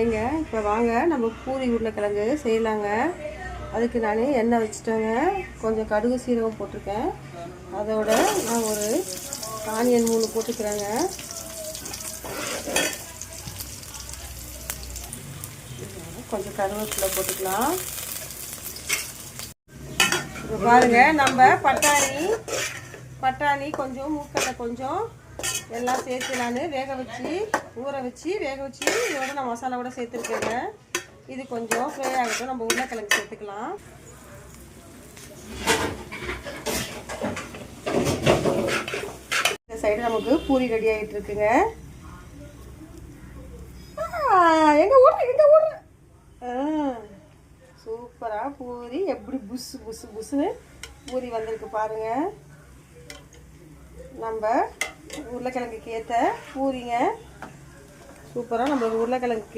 ஹாய்ங்க. இப்போ வாங்க நம்ம பூரி உருளைக்கிழங்கு செய்யலாங்க. அதுக்கு நான் எண்ணெய் வச்சுட்டேங்க. கொஞ்சம் கடுகு சீரகம் போட்டிருக்கேன். அதோட நான் ஒரு ஆனியன் 3 போட்டுக்கிறேங்க. கொஞ்சம் கருவேப்பிலை போட்டுக்கலாம். இப்போ பாருங்கள், நம்ம பட்டாணி கொஞ்சம் மூக்கடலை கொஞ்சம் எல்லாம் சேர்த்து நான் ஊற வச்சு இதோட நான் மசாலா கூட சேர்த்துருக்கேங்க. இது கொஞ்சம் ஃப்ரை ஆகட்டும். நம்ம உருளைக்கிழங்கு சேர்த்துக்கலாம். இந்த சைடு நமக்கு பூரி ரெடி ஆகிட்டு இருக்குங்க. எங்க ஊர் சூப்பரா பூரி எப்படி புசு புசு புசுன்னு பூரி வந்திருக்கு பாருங்க. நம்ம உருளைக்கிழங்குக்கு ஏற்ற பூரிங்க. சூப்பராக நம்ம உருளைக்கிழங்குக்கு